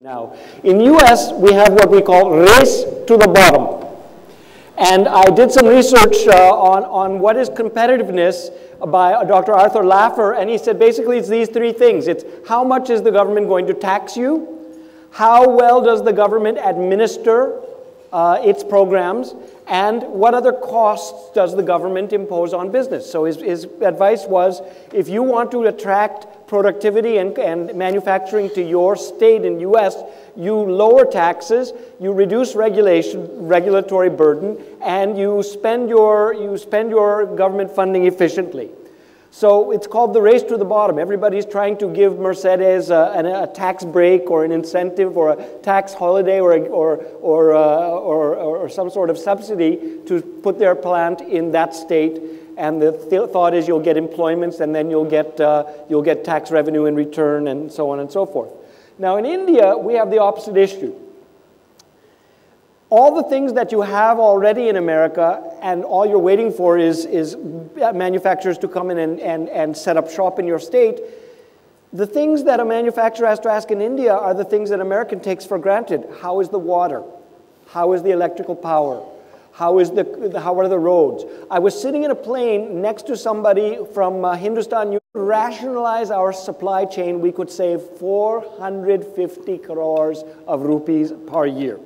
Now, in US, we have what we call race to the bottom. And I did some research on what is competitiveness by Dr. Arthur Laffer, and he said basically it's these three things. It's how much is the government going to tax you? How well does the government administer its programs? And what other costs does the government impose on business? So his advice was, if you want to attract productivity and manufacturing to your state in US, you lower taxes, you reduce regulatory burden, and you spend your government funding efficiently. So it's called the race to the bottom. Everybody's trying to give Mercedes a tax break or an incentive or a tax holiday or some sort of subsidy to put their plant in that state. And the thought is you'll get employments and then you'll get tax revenue in return and so on and so forth. Now in India, we have the opposite issue. All the things that you have already in America and all you're waiting for is manufacturers to come in and set up shop in your state. The things that a manufacturer has to ask in India are the things that American takes for granted. How is the water? How is the electrical power? How are the roads? I was sitting in a plane next to somebody from Hindustan. To rationalize our supply chain, we could save 450 crores of rupees per year.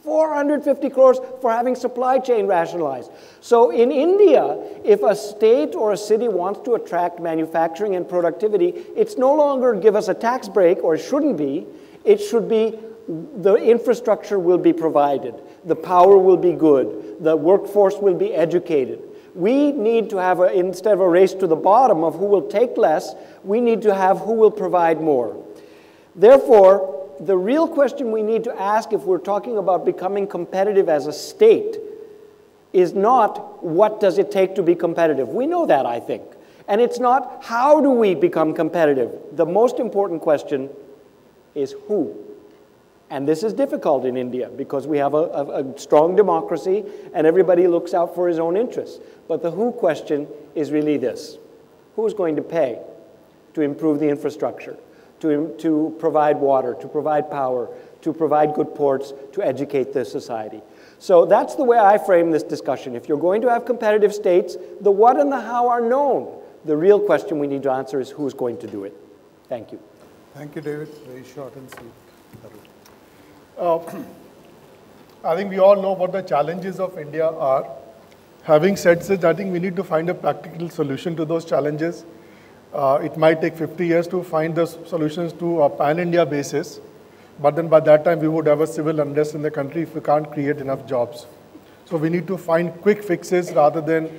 450 crores for having supply chain rationalized. So in India, if a state or a city wants to attract manufacturing and productivity, it's no longer give us a tax break, or it shouldn't be. It should be the infrastructure will be provided, the power will be good, the workforce will be educated. We need to have, instead of a race to the bottom of who will take less, we need to have who will provide more. Therefore, the real question we need to ask if we're talking about becoming competitive as a state is not what does it take to be competitive. We know that, I think. And it's not how do we become competitive. The most important question is who. And this is difficult in India because we have a strong democracy and everybody looks out for his own interests. But the who question is really this. Who's going to pay to improve the infrastructure? To provide water, to provide power, to provide good ports, to educate the society. So that's the way I frame this discussion. If you're going to have competitive states, the what and the how are known. The real question we need to answer is who's going to do it. Thank you. Thank you, David. Very short and sweet. I think we all know what the challenges of India are. Having said such, I think we need to find a practical solution to those challenges. It might take 50 years to find the solutions to a pan-India basis, but then by that time we would have a civil unrest in the country if we can't create enough jobs. So we need to find quick fixes rather than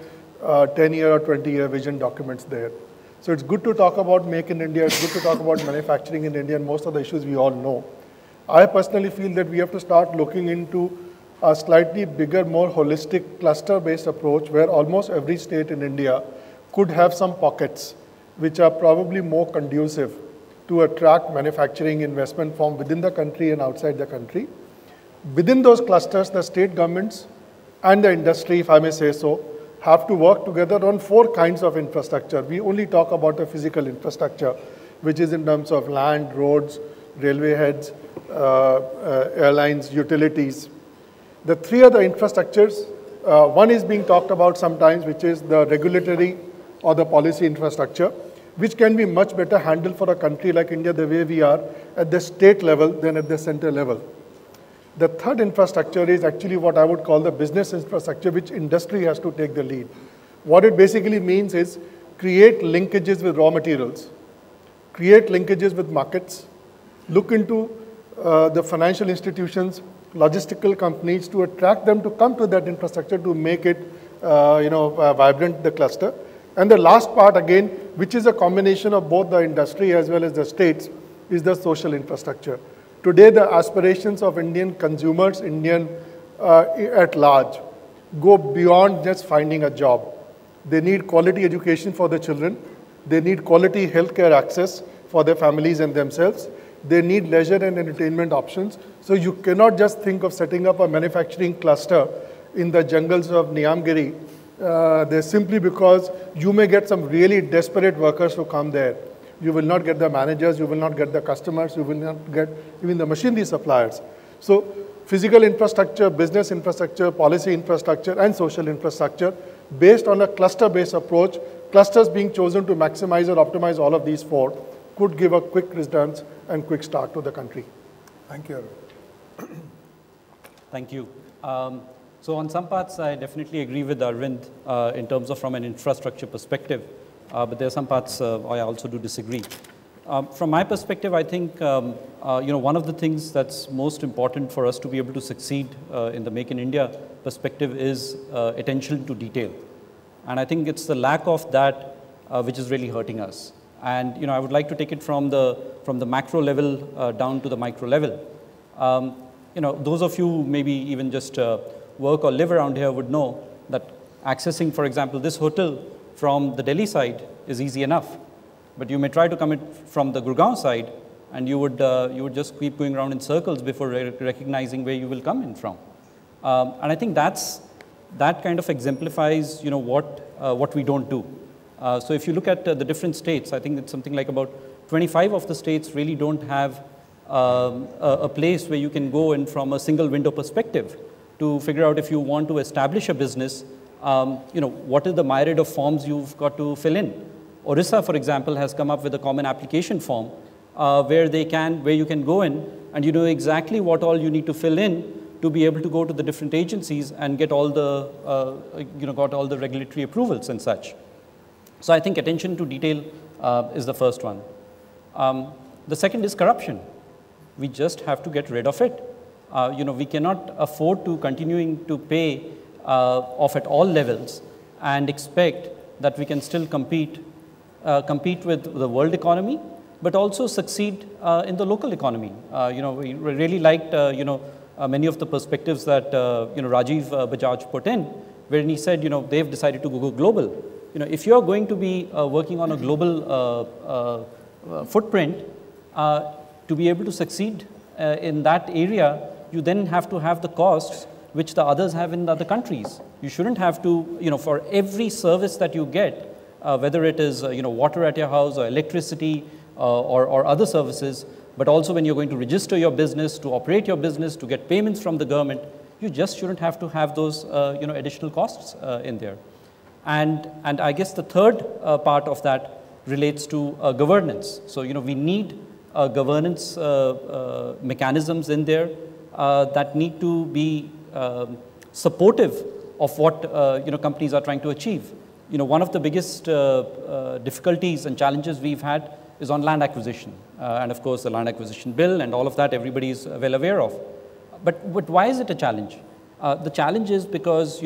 10-year or 20-year vision documents there. So it's good to talk about Make in India, it's good to talk about manufacturing in India, and most of the issues we all know. I personally feel that we have to start looking into a slightly bigger, more holistic cluster-based approach where almost every state in India could have some pockets which are probably more conducive to attract manufacturing investment from within the country and outside the country. Within those clusters, the state governments and the industry, if I may say so, have to work together on 4 kinds of infrastructure. We only talk about the physical infrastructure, which is in terms of land, roads, railway heads, airlines, utilities. The 3 other infrastructures, one is being talked about sometimes, which is the regulatory or the policy infrastructure, which can be much better handled for a country like India the way we are at the state level than at the center level. The 3rd infrastructure is actually what I would call the business infrastructure, which industry has to take the lead. What it basically means is create linkages with raw materials, create linkages with markets, look into the financial institutions, logistical companies to attract them to come to that infrastructure to make it vibrant, the cluster. And the last part again, which is a combination of both the industry as well as the states, is the social infrastructure. Today, the aspirations of Indian consumers, at large, go beyond just finding a job. They need quality education for their children. They need quality healthcare access for their families and themselves. They need leisure and entertainment options. So you cannot just think of setting up a manufacturing cluster in the jungles of Niamgiri. Simply because you may get some really desperate workers who come there. You will not get the managers, you will not get the customers, you will not get even the machinery suppliers. So physical infrastructure, business infrastructure, policy infrastructure, and social infrastructure based on a cluster-based approach, clusters being chosen to maximize or optimize all of these four, could give a quick returns and quick start to the country. Thank you. Thank you. So on some parts, I definitely agree with Arvind in terms of from an infrastructure perspective, but there are some parts I also do disagree. From my perspective, I think one of the things that's most important for us to be able to succeed in the Make in India perspective is attention to detail, and I think it's the lack of that which is really hurting us. And I would like to take it from the macro level down to the micro level. Those of you maybe even just work or live around here would know that accessing, for example, this hotel from the Delhi side is easy enough. But you may try to come in from the Gurgaon side, and you would just keep going around in circles before recognizing where you will come in from. And I think that kind of exemplifies what we don't do. So if you look at the different states, I think it's something like about 25 of the states really don't have a place where you can go in from a single window perspective to figure out if you want to establish a business, what is the myriad of forms you've got to fill in. Orissa, for example, has come up with a common application form where you can go in and you know exactly what all you need to fill in to be able to go to the different agencies and get all the regulatory approvals and such. So I think attention to detail is the first one. The second is corruption. We just have to get rid of it. We cannot afford to continuing to pay off at all levels and expect that we can still compete with the world economy, but also succeed in the local economy. We really liked many of the perspectives that Rajiv Bajaj put in, wherein he said they've decided to go global. If you are going to be working on a global footprint, to be able to succeed in that area, you then have to have the costs which the others have in other countries. You shouldn't have to, for every service that you get, whether it is water at your house or electricity or other services, but also when you're going to register your business, to operate your business, to get payments from the government, you just shouldn't have to have those additional costs in there. And I guess the third part of that relates to governance. So we need governance mechanisms in there that need to be supportive of what companies are trying to achieve. One of the biggest difficulties and challenges we've had is on land acquisition. And of course, the land acquisition bill and all of that everybody is well aware of. But why is it a challenge? The challenge is because,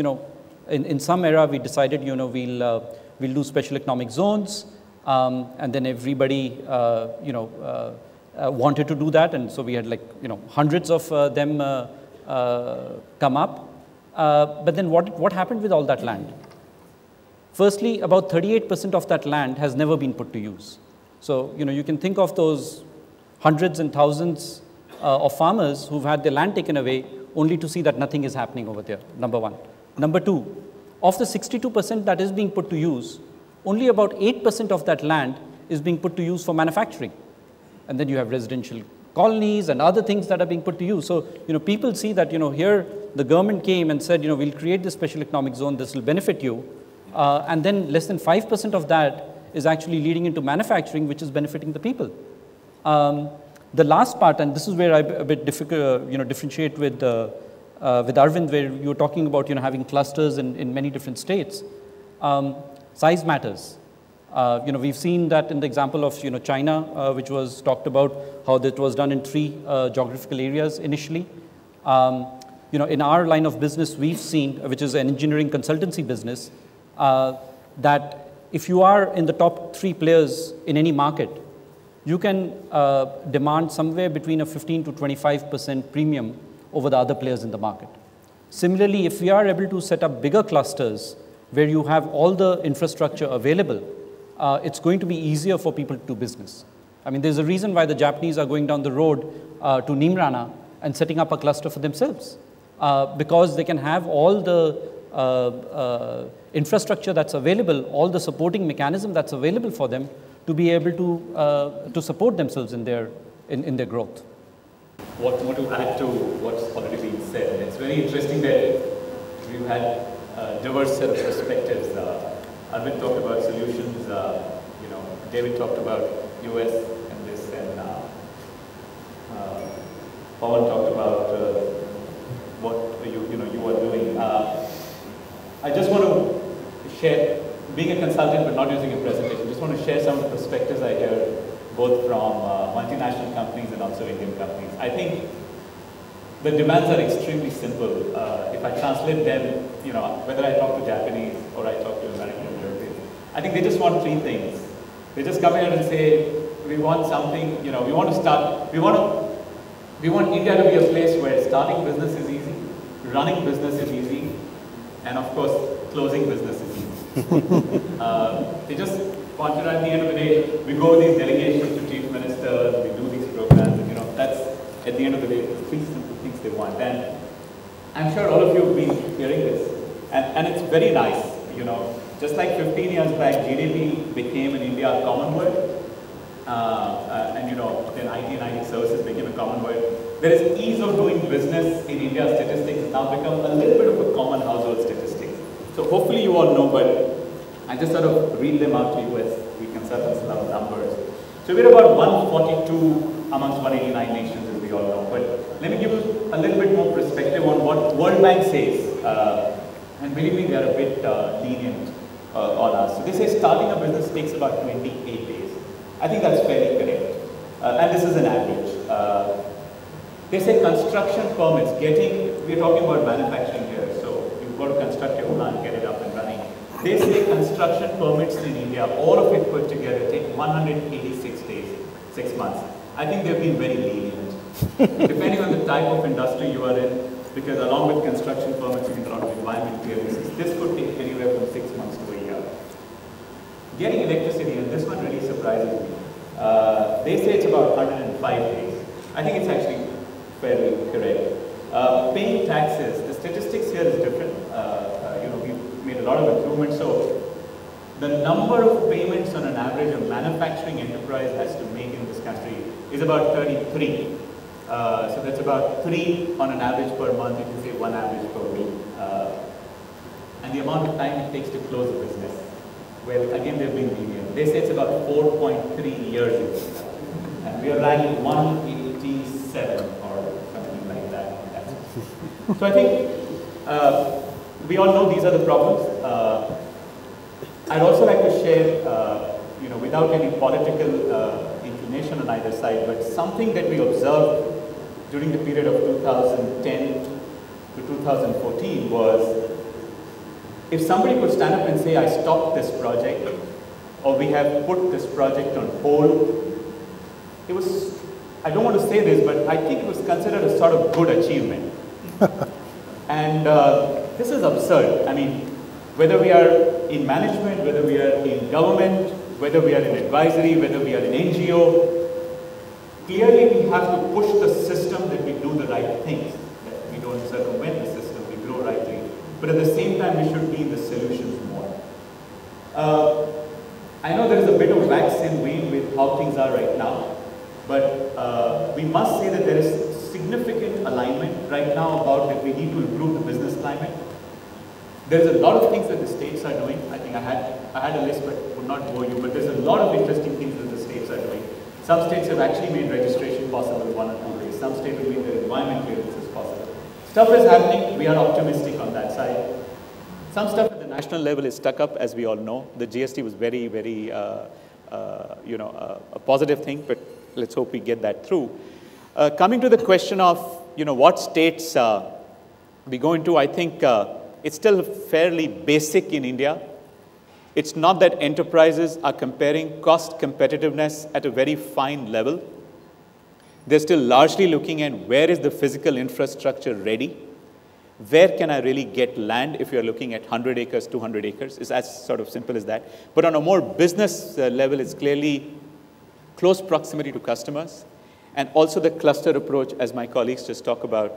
in some era we decided, we'll do special economic zones, and then everybody, wanted to do that. And so we had hundreds of them come up. But then what happened with all that land? Firstly, about 38% of that land has never been put to use. So, you can think of those hundreds and thousands of farmers who've had their land taken away only to see that nothing is happening over there, number one. Number two, of the 62% that is being put to use, only about 8% of that land is being put to use for manufacturing. And then you have residential colonies and other things that are being put to use. So, people see that, here the government came and said, we'll create this special economic zone, this will benefit you. And then less than 5% of that is actually leading into manufacturing, which is benefiting the people. The last part, and this is where I a bit differentiate with Arvind, where you were talking about having clusters in many different states. Size matters. We've seen that in the example of China, which was talked about how that was done in 3 geographical areas initially. In our line of business, we've seen, which is an engineering consultancy business, that if you are in the top 3 players in any market, you can demand somewhere between a 15 to 25% premium over the other players in the market. Similarly, if we are able to set up bigger clusters where you have all the infrastructure available, it's going to be easier for people to do business. I mean, there's a reason why the Japanese are going down the road to Nimrana and setting up a cluster for themselves, because they can have all the infrastructure that's available, all the supporting mechanism that's available for them to be able to support themselves in their growth. What more to add to what's already been said? It's very interesting that we've had a diverse set of perspectives. Arvind talked about solutions. You know, David talked about US and this, and Pawan talked about what you are doing. I just want to share, being a consultant but not using a presentation, just want to share some of the perspectives I hear both from multinational companies and also Indian companies. I think the demands are extremely simple. If I translate them, you know, whether I talk to Japanese or I talk to American or Europeans, I think they just want three things. They just come here and say, we want something, you know, we want to start, we want India to be a place where starting business is easy, running business is easy, and of course, closing business is easy. They just want to, at the end of the day, we go with these delegations to chief ministers, we do these programs, and, you know, that's, at the end of the day, the three simple things they want. And I'm sure all of you have been hearing this, and it's very nice, you know, just like 15 years back, GDP became in India a common word, and, you know, then IT services became a common word. There is ease of doing business in India. Statistics has now become a little bit of a common household statistic. So hopefully you all know, but I just sort of read them out to you as we consultants love numbers. So we're about 142 amongst 189 nations, as we all know. But let me give you a little bit more perspective on what World Bank says. And believe me, they are a bit lenient on us. So they say starting a business takes about 28 days. I think that's fairly correct. And this is an average. They say construction permits, we're talking about manufacturing here, so you've got to construct your plant, get it up and running. They say construction permits in India, all of it put together, take 186 days, 6 months. I think they've been very lenient. Depending on the type of industry you are in, because along with construction permits, you need a lot of environment clearances. This could take anywhere from 6 months to a year. Getting electricity, and this one really surprises me. They say it's about 105 days. I think it's actually fairly correct. Paying taxes, the statistics here is different. You know, we've made a lot of improvements. So the number of payments on an average a manufacturing enterprise has to make in this country is about 33. So that's about 3 on an average per month, you can say 1 average per week. And the amount of time it takes to close a business, well, again, they've been lenient. They say it's about 4.3 years. And we are ranked 187 or something like that. So I think we all know these are the problems. I'd also like to share, you know, without any political inclination on either side, but something that we observed during the period of 2010 to 2014 was, if somebody could stand up and say, I stopped this project, or we have put this project on hold, it was, I don't want to say this, but I think it was considered a sort of good achievement. And this is absurd. I mean, whether we are in management, whether we are in government, whether we are in advisory, whether we are in NGO, clearly we have to push the system that we do the right things, that we don't circumvent the system, we grow rightly. But at the same time, we should be in the solutions more. I know there is a bit of wax and wane with how things are right now, but we must say that there is significant alignment right now about that we need to improve the business climate. There's a lot of things that the states are doing. I think I had a list, but would not bore you, but there's a lot of interesting things that the states are doing. Some states have actually made registration possible in 1 or 2 days. Some states have made their environment clearances possible. Stuff is happening. We are optimistic on that side. Some stuff at the national level is stuck up, as we all know. The GST was very, very, you know, a positive thing, but let's hope we get that through. Coming to the question of, you know, what states we go into, I think it's still fairly basic in India. It's not that enterprises are comparing cost competitiveness at a very fine level. They're still largely looking at where is the physical infrastructure ready? Where can I really get land if you're looking at 100 acres, 200 acres? It's as sort of simple as that. But on a more business level, it's clearly close proximity to customers. And also the cluster approach, as my colleagues just talk about.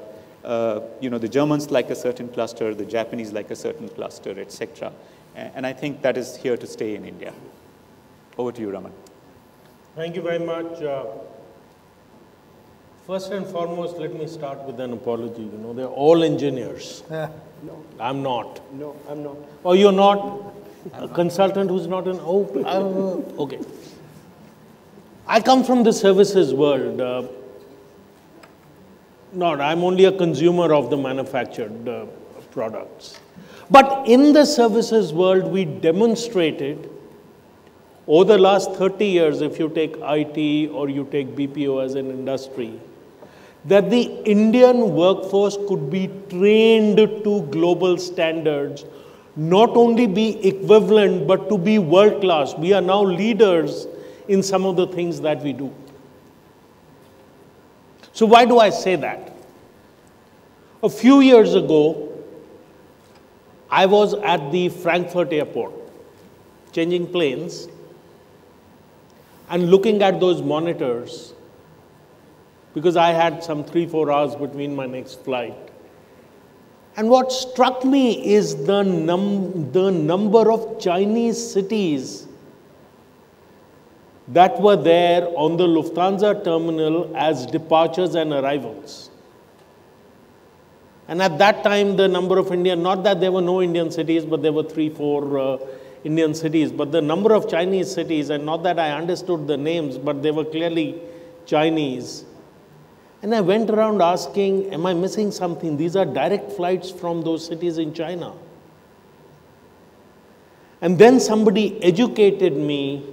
You know, the Germans like a certain cluster, the Japanese like a certain cluster, etc. And I think that is here to stay in India. Over to you, Raman. Thank you very much. First and foremost, let me start with an apology. You know, they're all engineers. No, I'm not. no, I'm not. Oh, you're not a consultant who's not an... Oh, okay. I come from the services world. I'm only a consumer of the manufactured products. But in the services world, we demonstrated over the last 30 years, if you take IT or you take BPO as an industry, that the Indian workforce could be trained to global standards, not only be equivalent, but to be world-class. We are now leaders in some of the things that we do. So why do I say that? A few years ago, I was at the Frankfurt airport, changing planes, and looking at those monitors, because I had some 3-4 hours between my next flight. And what struck me is the number of Chinese cities that were there on the Lufthansa terminal as departures and arrivals. And at that time, the number of Indian, not that there were no Indian cities, but there were 3-4 Indian cities, but the number of Chinese cities, and not that I understood the names, but they were clearly Chinese. And I went around asking, am I missing something? These are direct flights from those cities in China. And then somebody educated me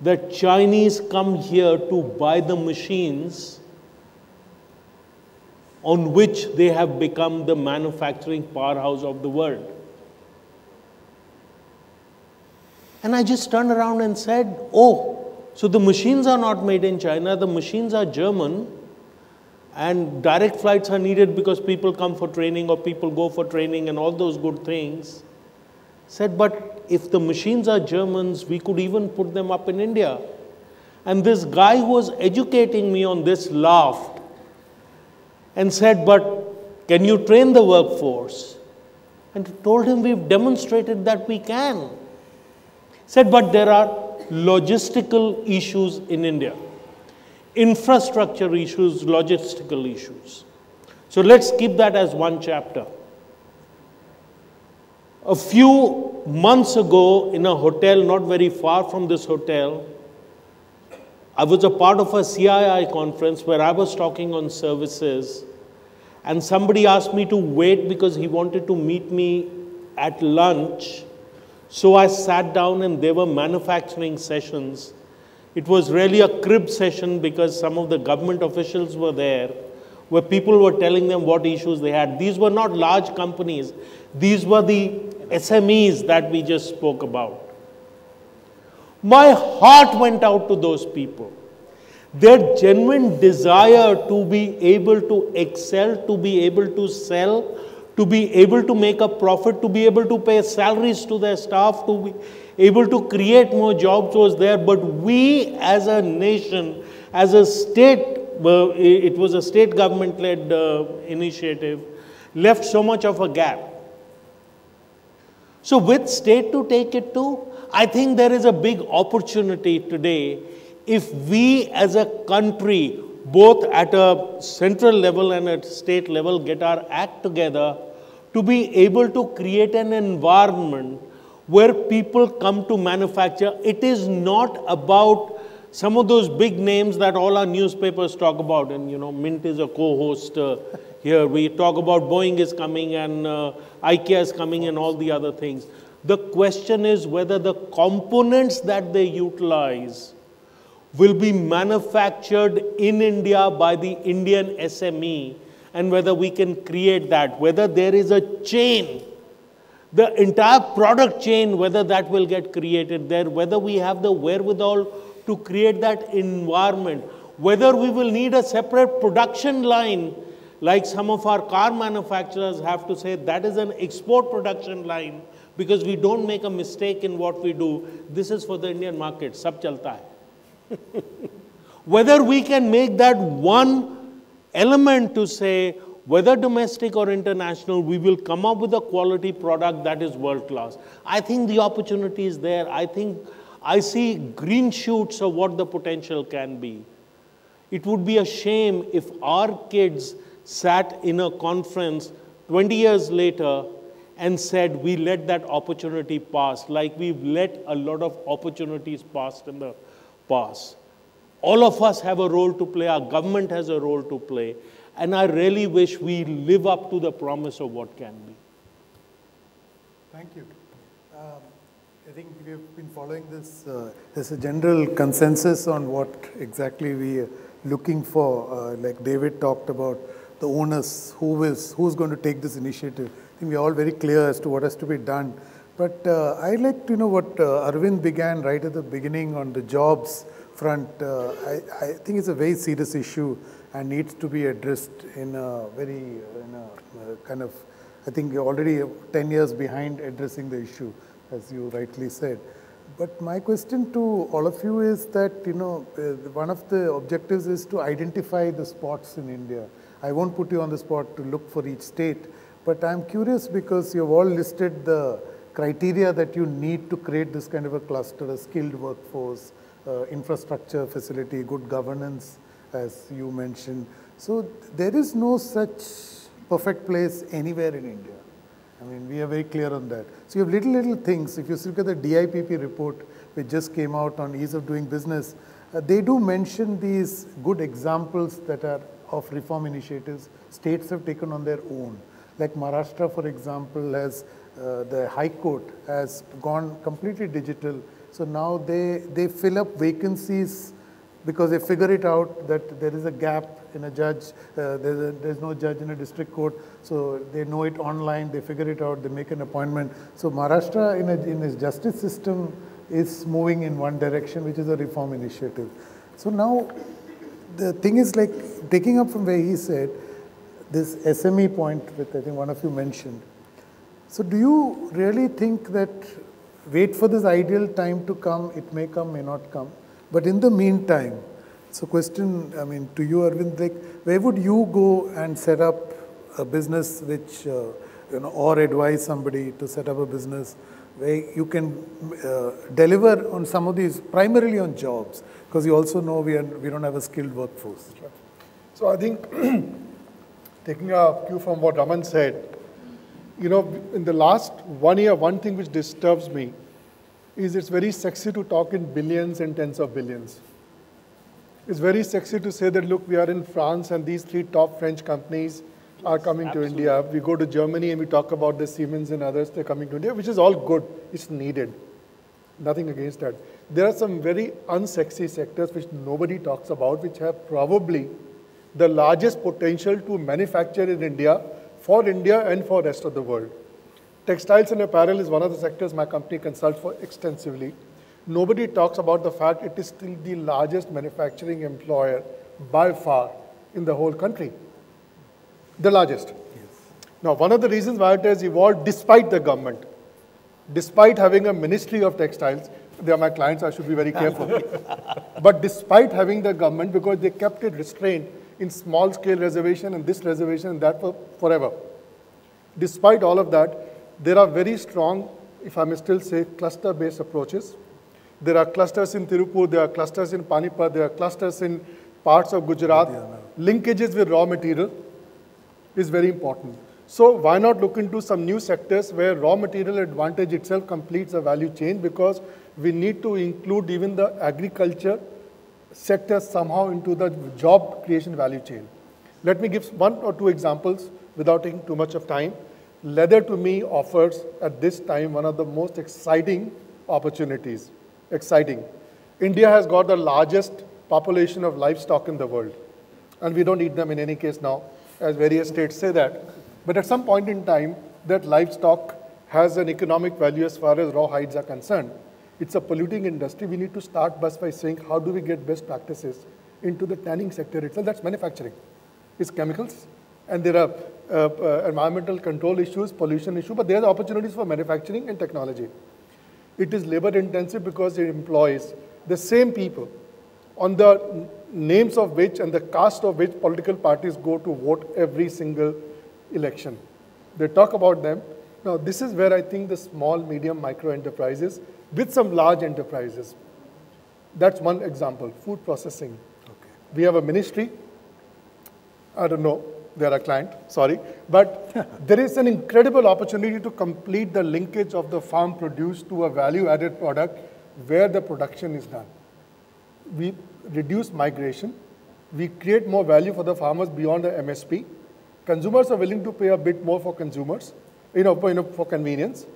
that Chinese come here to buy the machines on which they have become the manufacturing powerhouse of the world. And I just turned around and said, oh, so the machines are not made in China, the machines are German, and direct flights are needed because people come for training or people go for training and all those good things. Said, but if the machines are Germans, we could even put them up in India. And this guy who was educating me on this laughed and said, but can you train the workforce? And I told him, we've demonstrated that we can. Said, but there are logistical issues in India. Infrastructure issues, logistical issues. So let's keep that as one chapter. A few months ago in a hotel not very far from this hotel, I was a part of a CII conference where I was talking on services, and somebody asked me to wait because he wanted to meet me at lunch. So I sat down and there were manufacturing sessions. It was really a crib session because some of the government officials were there, where people were telling them what issues they had. These were not large companies. These were the SMEs that we just spoke about. My heart went out to those people. Their genuine desire to be able to excel, to be able to sell, to be able to make a profit, to be able to pay salaries to their staff, to be able to create more jobs was there. But we as a nation, as a state, it was a state government-led initiative, left so much of a gap. So with state to take it to, I think there is a big opportunity today if we as a country, both at a central level and at state level, get our act together to be able to create an environment where people come to manufacture. It is not about some of those big names that all our newspapers talk about. And, you know, Mint is a co-host here. We talk about Boeing is coming and IKEA is coming and all the other things. The question is whether the components that they utilize will be manufactured in India by the Indian SME, and whether we can create that, whether there is a chain, the entire product chain, whether that will get created there, whether we have the wherewithal to create that environment, whether we will need a separate production line, like some of our car manufacturers have to say, that is an export production line, because we don't make a mistake in what we do. This is for the Indian market, sab chalta hai. Whether we can make that one element to say, whether domestic or international, we will come up with a quality product that is world-class. I think the opportunity is there. I think I see green shoots of what the potential can be. It would be a shame if our kids sat in a conference 20 years later and said, we let that opportunity pass, like we've let a lot of opportunities pass in the past. All of us have a role to play, our government has a role to play, and I really wish we live up to the promise of what can be. Thank you. I think we have been following this. There's a general consensus on what exactly we are looking for. Like David talked about the onus, who's going to take this initiative. I think we're all very clear as to what has to be done. But I'd like to know what Arvind began right at the beginning on the jobs front. I think it's a very serious issue and needs to be addressed in a very kind of, I think you're already 10 years behind addressing the issue, as you rightly said. But my question to all of you is that, one of the objectives is to identify the spots in India. I won't put you on the spot to look for each state, but I'm curious because you've all listed the criteria that you need to create this kind of a cluster, a skilled workforce, infrastructure facility, good governance, as you mentioned. So there is no such perfect place anywhere in India. I mean, we are very clear on that. So you have little things. If you look at the DIPP report, which just came out on ease of doing business, they do mention these good examples that are of reform initiatives states have taken on their own. Like Maharashtra, for example, has the High Court has gone completely digital. So now they fill up vacancies because they figure it out that there is a gap in a judge, there's no judge in a district court, so they know it online, they figure it out, they make an appointment. So Maharashtra in its justice system is moving in one direction, which is a reform initiative. So now the thing is like, taking up from where he said, this SME point, which I think one of you mentioned. So do you really think that wait for this ideal time to come, it may come, may not come, but in the meantime, so question, I mean, to you, Arvind, like, where would you go and set up a business which, or advise somebody to set up a business where you can deliver on some of these, primarily on jobs, because you also know we don't have a skilled workforce. So I think, taking a cue from what Raman said, in the last 1 year, one thing which disturbs me is it's very sexy to talk in billions and tens of billions. It's very sexy to say that, look, we are in France and these 3 top French companies are coming to India. We go to Germany and we talk about the Siemens and others, they're coming to India, which is all good. It's needed. Nothing against that. There are some very unsexy sectors which nobody talks about, which have probably the largest potential to manufacture in India for India and for the rest of the world. Textiles and apparel is one of the sectors my company consults for extensively. Nobody talks about the fact it is still the largest manufacturing employer by far in the whole country. The largest. Yes. Now, one of the reasons why it has evolved despite the government, despite having a ministry of textiles, they are my clients, I should be very careful. But despite having the government, because they kept it restrained in small scale reservation and this reservation and that for forever. Despite all of that, there are very strong, if I may still say, cluster-based approaches. There are clusters in Tirupur, there are clusters in Panipat, there are clusters in parts of Gujarat. Linkages with raw material is very important. So why not look into some new sectors where raw material advantage itself completes a value chain, because we need to include even the agriculture sector somehow into the job creation value chain. Let me give 1 or 2 examples without taking too much of time. Leather to me offers at this time one of the most exciting opportunities. Exciting. India has got the largest population of livestock in the world. And we don't eat them in any case now, as various states say that. But at some point in time, that livestock has an economic value as far as raw hides are concerned. It's a polluting industry. We need to start by saying, how do we get best practices into the tanning sector itself? That's manufacturing. It's chemicals. And there are environmental control issues, pollution issue, but there are opportunities for manufacturing and technology. It is labor intensive because it employs the same people on the names of which and the caste of which political parties go to vote every single election. They talk about them. Now, this is where I think the small, medium, micro enterprises with some large enterprises. That's one example, food processing. Okay. We have a ministry. I don't know, they're a client, sorry. But there is an incredible opportunity to complete the linkage of the farm produce to a value-added product where the production is done. We reduce migration. We create more value for the farmers beyond the MSP. Consumers are willing to pay a bit more for consumers, for convenience.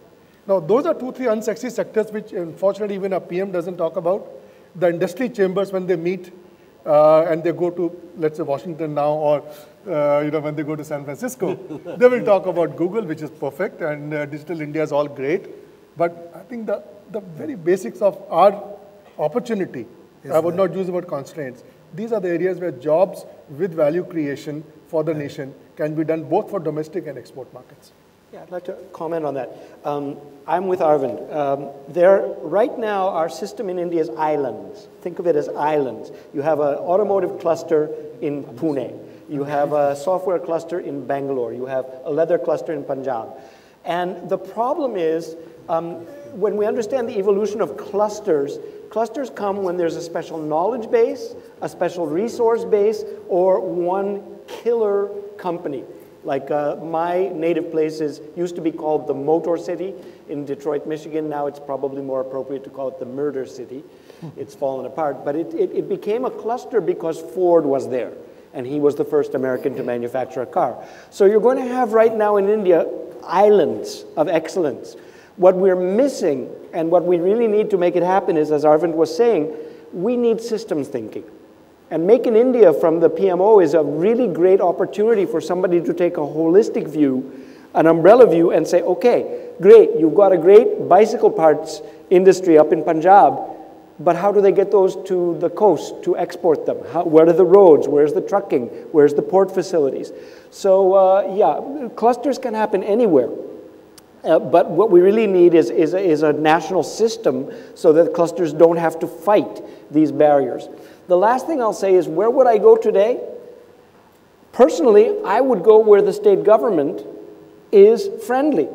Now, those are 2, 3 unsexy sectors which, unfortunately, even a PM doesn't talk about. The industry chambers, when they meet and they go to, let's say, Washington now, or when they go to San Francisco, they will talk about Google, which is perfect, and Digital India is all great. But I think the very basics of our opportunity, I would not use the word constraints. These are the areas where jobs with value creation for the nation can be done both for domestic and export markets. Yeah, I'd like to comment on that. I'm with Arvind. Right now, our system in India is islands. Think of it as islands. You have an automotive cluster in Pune. You have a software cluster in Bangalore. You have a leather cluster in Punjab. And the problem is, when we understand the evolution of clusters, clusters come when there's a special knowledge base, a special resource base, or one killer company. Like my native place used to be called the Motor City in Detroit, Michigan. Now it's probably more appropriate to call it the Murder City. It's fallen apart. But it became a cluster because Ford was there. And he was the first American to manufacture a car. So you're going to have right now in India islands of excellence. What we're missing and what we really need to make it happen is, as Arvind was saying, we need systems thinking. And Make in India from the PMO is a really great opportunity for somebody to take a holistic view, an umbrella view, and say, okay, great, you've got a great bicycle parts industry up in Punjab, but how do they get those to the coast to export them? Where are the roads? Where's the trucking? Where's the port facilities? So yeah, clusters can happen anywhere. But what we really need is a national system so that clusters don't have to fight these barriers. The last thing I'll say is, where would I go today? Personally, I would go where the state government is friendly.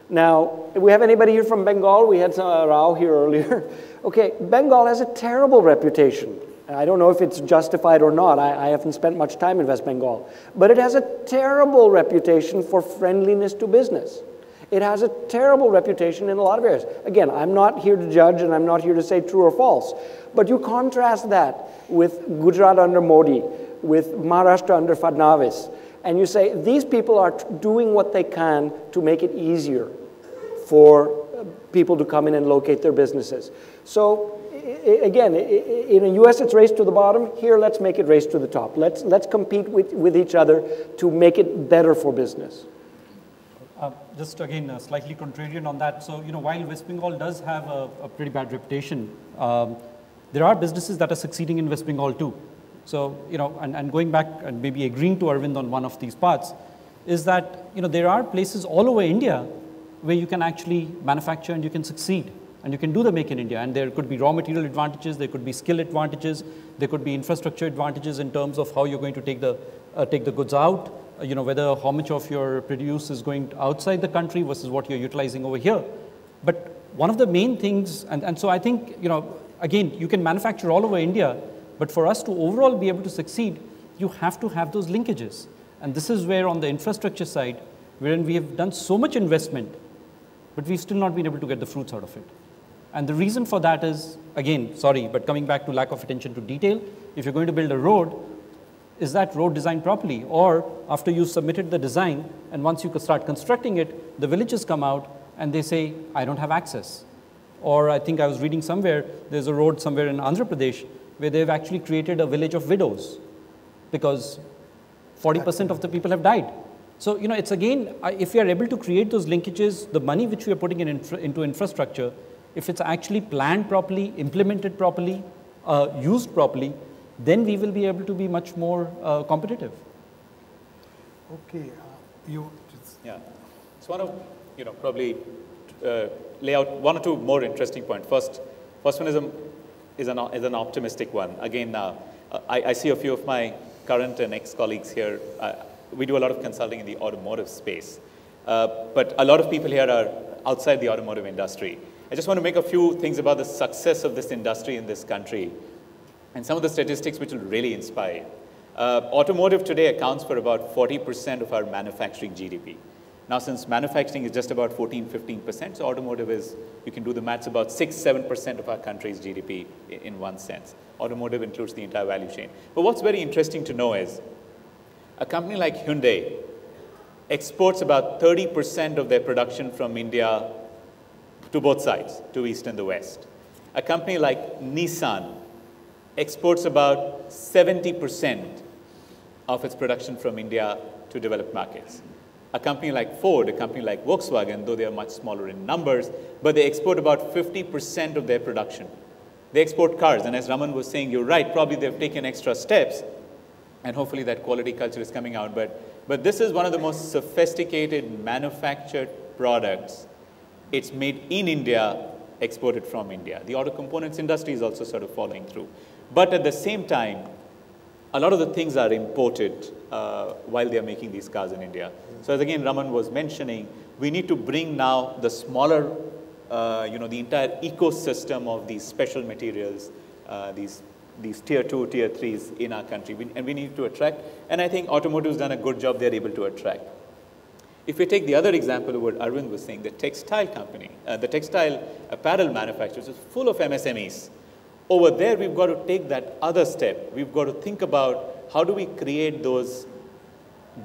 Now, do we have anybody here from Bengal? We had Rao here earlier. Okay, Bengal has a terrible reputation. I don't know if it's justified or not. I haven't spent much time in West Bengal. But it has a terrible reputation for friendliness to business. It has a terrible reputation in a lot of areas. Again, I'm not here to judge and I'm not here to say true or false. But you contrast that with Gujarat under Modi, with Maharashtra under Fadnavis, and you say these people are doing what they can to make it easier for people to come in and locate their businesses. So again, in the US it's race to the bottom. Here, let's make it race to the top. Let's compete with each other to make it better for business. Just again, slightly contrarian on that. So, while West Bengal does have a pretty bad reputation, there are businesses that are succeeding in West Bengal too. So, and going back and maybe agreeing to Arvind on one of these parts, is that, there are places all over India where you can actually manufacture and you can succeed. And you can do the Make in India. And there could be raw material advantages, there could be skill advantages, there could be infrastructure advantages in terms of how you're going to take the goods out. Whether how much of your produce is going outside the country versus what you're utilizing over here. But one of the main things, and so I think, again, you can manufacture all over India, but for us to overall be able to succeed, you have to have those linkages. And this is where on the infrastructure side, wherein we have done so much investment, but we've still not been able to get the fruits out of it. And the reason for that is, again, sorry, but coming back to lack of attention to detail, if you're going to build a road, is that road designed properly? Or after you submitted the design and once you start constructing it, the villages come out and they say, I don't have access. Or I think I was reading somewhere, there's a road somewhere in Andhra Pradesh where they've actually created a village of widows because 40% of the people have died. So, it's again, if we are able to create those linkages, the money which we are putting into infrastructure, if it's actually planned properly, implemented properly, used properly, then we will be able to be much more competitive. Okay, Yeah, so I want to, probably lay out one or two more interesting points. First one is an optimistic one. Again, I see a few of my current and ex-colleagues here. We do a lot of consulting in the automotive space, but a lot of people here are outside the automotive industry. I just want to make a few things about the success of this industry in this country and some of the statistics which will really inspire you. Automotive today accounts for about 40% of our manufacturing GDP. Now, since manufacturing is just about 14–15%, so automotive is, you can do the maths, about 6–7% of our country's GDP in one sense. Automotive includes the entire value chain. But what's very interesting to know is a company like Hyundai exports about 30% of their production from India to both sides, to East and the West. A company like Nissan exports about 70% of its production from India to developed markets. A company like Ford, a company like Volkswagen, though they are much smaller in numbers, but they export about 50% of their production. They export cars, and as Raman was saying, you're right, probably they've taken extra steps, and hopefully that quality culture is coming out. But this is one of the most sophisticated manufactured products. It's made in India, exported from India. The auto components industry is also sort of following through. But at the same time, a lot of the things are imported while they are making these cars in India. So as again Raman was mentioning, we need to bring now the smaller, the entire ecosystem of these special materials, these tier 2, tier 3s in our country, and we need to attract. And I think automotive has done a good job, they're able to attract. If we take the other example of what Arvind was saying, the textile company, the textile apparel manufacturers is full of MSMEs. Over there, we've got to take that other step. We've got to think about how do we create those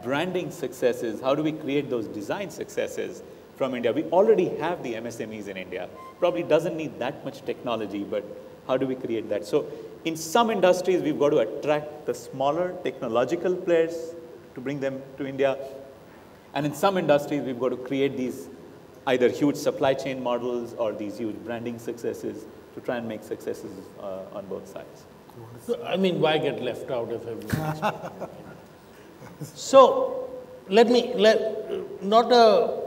branding successes, how do we create those design successes from India. We already have the MSMEs in India. Probably doesn't need that much technology, but how do we create that? So in some industries, we've got to attract the smaller technological players to bring them to India. And in some industries, we've got to create these either huge supply chain models or these huge branding successes to try and make successes on both sides. So, I mean, why get left out if everyone's speaking? So, not a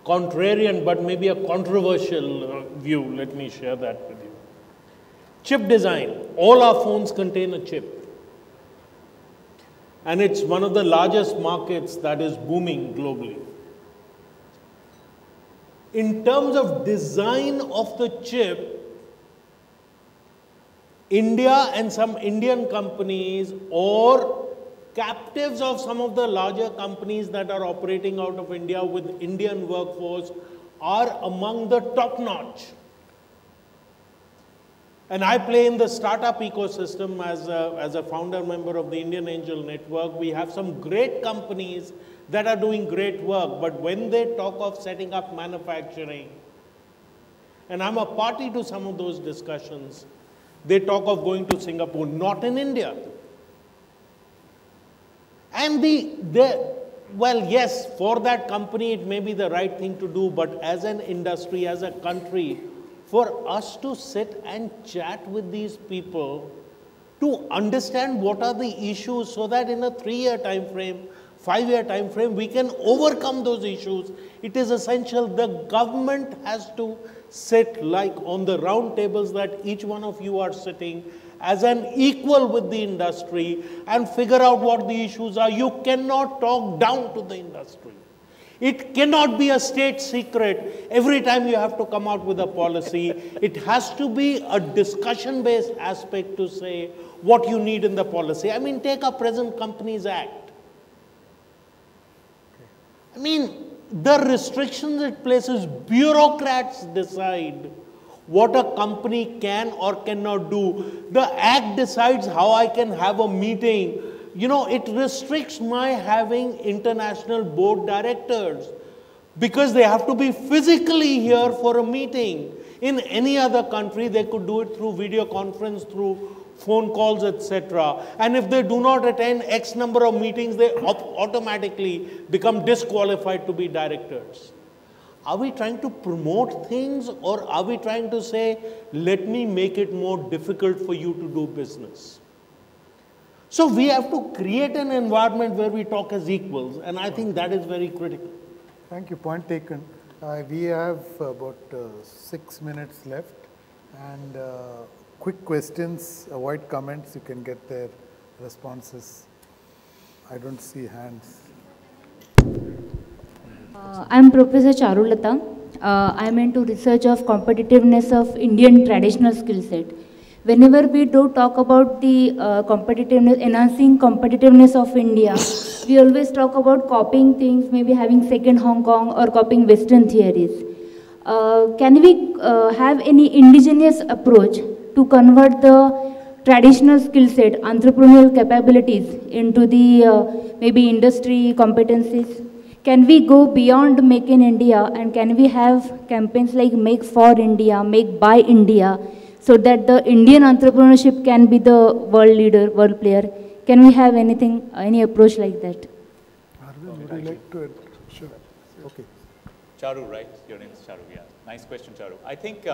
contrarian, but maybe a controversial view, let me share that with you. Chip design. All our phones contain a chip. And it's one of the largest markets that is booming globally. In terms of design of the chip, India and some Indian companies or captives of some of the larger companies that are operating out of India with Indian workforce are among the top notch. And I play in the startup ecosystem as a founder member of the Indian Angel Network. We have some great companies that are doing great work, but when they talk of setting up manufacturing, and I'm a party to some of those discussions, they talk of going to Singapore, not in India. And well, yes, for that company, it may be the right thing to do, but as an industry, as a country, for us to sit and chat with these people to understand what are the issues so that in a 3-year time frame, 5-year time frame, we can overcome those issues. It is essential. The government has to sit like on the round tables that each one of you are sitting as an equal with the industry and figure out what the issues are. You cannot talk down to the industry. It cannot be a state secret. Every time you have to come out with a policy, it has to be a discussion-based aspect to say what you need in the policy. I mean, take our present Companies Act. I mean, the restrictions it places, bureaucrats decide what a company can or cannot do. The Act decides how I can have a meeting. You know, it restricts my having international board directors because they have to be physically here for a meeting. In any other country, they could do it through video conference, through phone calls, etc. And if they do not attend X number of meetings, they automatically become disqualified to be directors. Are we trying to promote things, or are we trying to say, let me make it more difficult for you to do business? So we have to create an environment where we talk as equals, and I think that is very critical. Thank you. Point taken. We have about 6 minutes left, and quick questions, avoid comments, you can get their responses. I don't see hands. I'm Professor Charulata. I'm into research of competitiveness of Indian traditional skill set. Whenever we do talk about the competitiveness, enhancing competitiveness of India, we always talk about copying things, maybe having second Hong Kong or copying Western theories. Can we have any indigenous approach to convert the traditional skill set, entrepreneurial capabilities into the maybe industry competencies? Can we go beyond Make in India, and can we have campaigns like Make for India, Make by India, so that the Indian entrepreneurship can be the world leader, world player? Can we have anything, any approach like that? Arvind, would you like to? Sure. Okay. Charu, right? Your name is Charu, yeah. Nice question, Charu. I think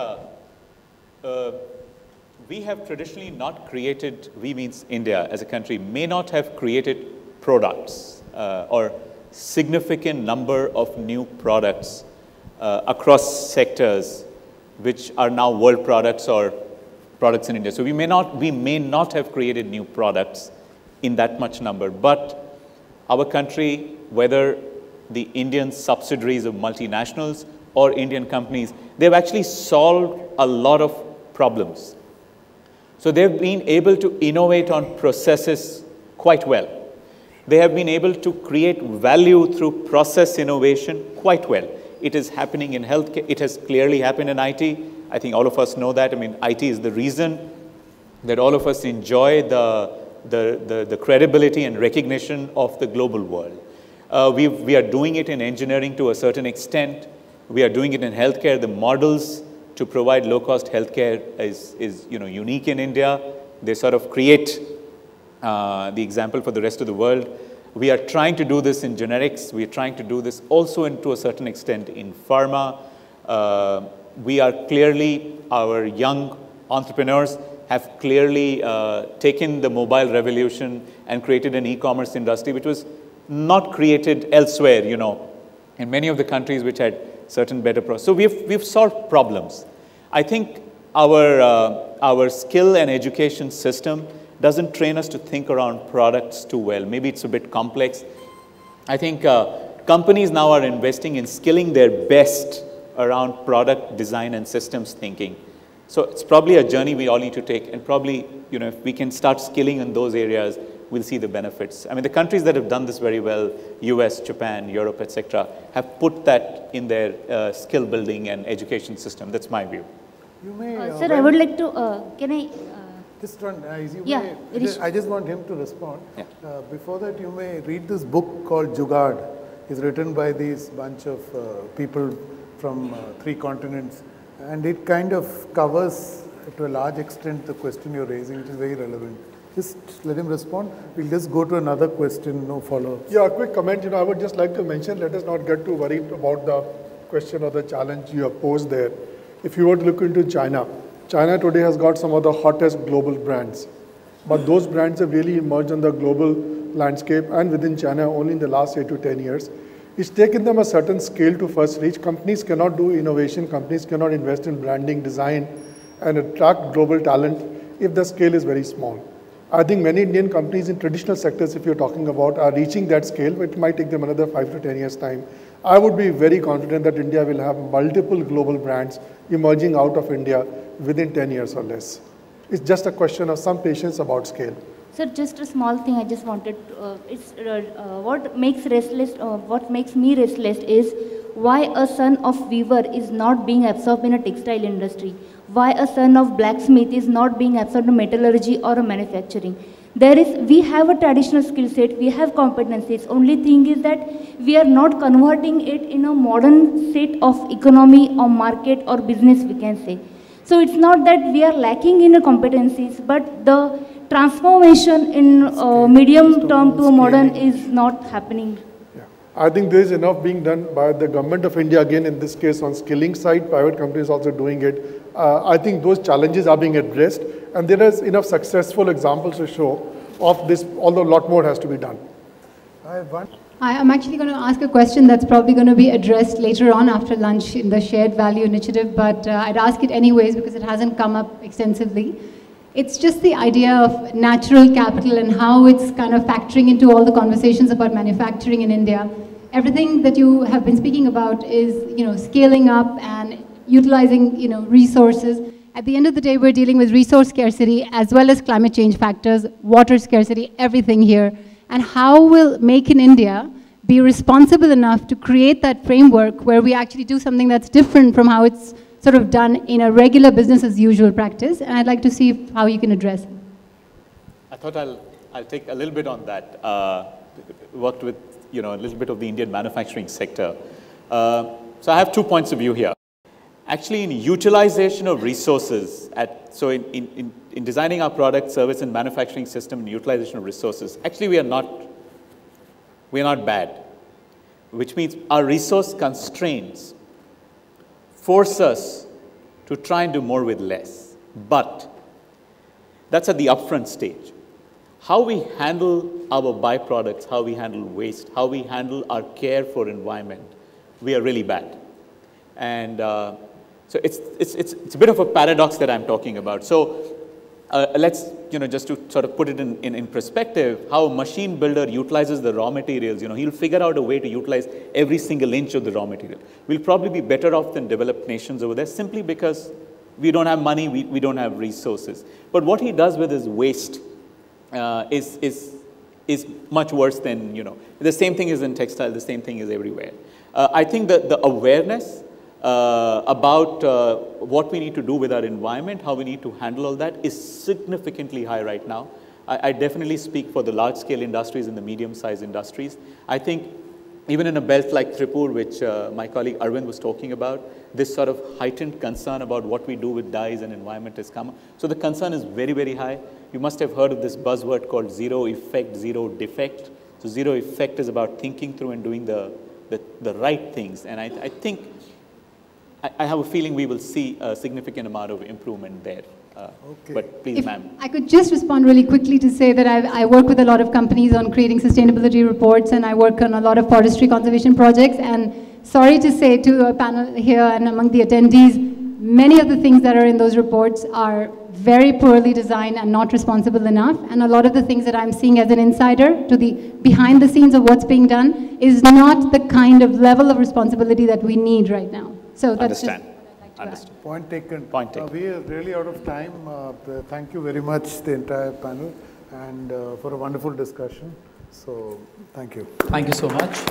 we have traditionally not created, we means India as a country, may not have created products or significant number of new products across sectors which are now world products or products in India. So we may not have created new products in that much number, but our country, whether the Indian subsidiaries of multinationals or Indian companies, they've actually solved a lot of problems. So they've been able to innovate on processes quite well. They have been able to create value through process innovation quite well. It is happening in healthcare. It has clearly happened in IT. I think all of us know that. I mean, IT is the reason that all of us enjoy the credibility and recognition of the global world. We are doing it in engineering to a certain extent. We are doing it in healthcare. The models to provide low-cost healthcare is unique in India. They sort of create the example for the rest of the world. We are trying to do this in generics. We are trying to do this also to a certain extent in pharma. We are clearly, our young entrepreneurs have clearly taken the mobile revolution and created an e-commerce industry which was not created elsewhere, in many of the countries which had certain better process. So we've solved problems. I think our skill and education system doesn't train us to think around products too well. Maybe it's a bit complex. I think companies now are investing in skilling their best around product design and systems thinking. So it's probably a journey we all need to take, and probably, if we can start skilling in those areas, we'll see the benefits. I mean, the countries that have done this very well, US, Japan, Europe, etc., have put that in their skill building and education system. That's my view. You may, sir, I would like to, can I? Just one, yeah, I just want him to respond. Yeah. Before that, you may read this book called Jugaad. It's written by these bunch of people from 3 continents. And it kind of covers, to a large extent, the question you're raising, which is very relevant. Just let him respond. We'll just go to another question, no follow-ups. Yeah, a quick comment. I would just like to mention, let us not get too worried about the question or the challenge you have posed there. If you were to look into China, China today has got some of the hottest global brands. But those brands have really emerged on the global landscape and within China only in the last 8 to 10 years. It's taken them a certain scale to first reach. Companies cannot do innovation. Companies cannot invest in branding, design, and attract global talent if the scale is very small. I think many Indian companies in traditional sectors, if you're talking about, are reaching that scale, but it might take them another 5 to 10 years' time. I would be very confident that India will have multiple global brands emerging out of India within 10 years or less. It's just a question of some patience about scale. Sir, just a small thing I just wanted to, what makes me restless is why a son of weaver is not being absorbed in a textile industry. Why a son of blacksmith is not being absorbed in metallurgy or a manufacturing. We have a traditional skill set, we have competencies. Only thing is that we are not converting it in a modern set of economy or market or business, we can say. So it's not that we are lacking in competencies, but the transformation in medium term to a modern is not happening. Yeah. I think there is enough being done by the government of India, again in this case on skilling side, private companies also doing it. I think those challenges are being addressed, and there is enough successful examples to show of this, although a lot more has to be done. I have one. I'm actually going to ask a question that's probably going to be addressed later on after lunch in the Shared Value Initiative, but I'd ask it anyways because it hasn't come up extensively. It's just the idea of natural capital and how it's kind of factoring into all the conversations about manufacturing in India. everything that you have been speaking about is, scaling up and utilizing, resources. At the end of the day, we're dealing with resource scarcity as well as climate change factors, water scarcity, everything here. And how will Make in India be responsible enough to create that framework where we actually do something that's different from how it's sort of done in a regular business as usual practice? And I'd like to see how you can address it. I thought I'll take a little bit on that. Worked with a little bit of the Indian manufacturing sector. So I have 2 points of view here. Actually, in utilization of resources, in designing our product, service, and manufacturing system and utilization of resources, actually we are not bad, which means our resource constraints force us to try and do more with less. But that's at the upfront stage. How we handle our byproducts, how we handle waste, how we handle our care for environment, we are really bad. And so it's a bit of a paradox that I'm talking about. So let's, just to sort of put it in perspective, how a machine builder utilizes the raw materials, he'll figure out a way to utilize every single inch of the raw material. We'll probably be better off than developed nations over there simply because we don't have money, we don't have resources. But what he does with his waste is much worse than, the same thing is in textile, the same thing is everywhere. I think that the awareness about what we need to do with our environment, how we need to handle all that is significantly high right now. I definitely speak for the large-scale industries and the medium-sized industries. I think even in a belt like Tripur, which my colleague Arvind was talking about, this sort of heightened concern about what we do with dyes and environment has come. So the concern is very, very high. You must have heard of this buzzword called zero effect, zero defect. So zero effect is about thinking through and doing the right things. And I think, I have a feeling we will see a significant amount of improvement there. Okay. But please, ma'am. I could just respond really quickly to say that I work with a lot of companies on creating sustainability reports, and I work on a lot of forestry conservation projects. And sorry to say to a panel here and among the attendees, many of the things that are in those reports are very poorly designed and not responsible enough. And a lot of the things that I'm seeing as an insider to the behind the scenes of what's being done is not the kind of level of responsibility that we need right now. So that's Understand. Just what I'd like to Understand. add. Point taken. Point taken. We are really out of time. Thank you very much, the entire panel, and for a wonderful discussion. So, thank you. Thank you so much.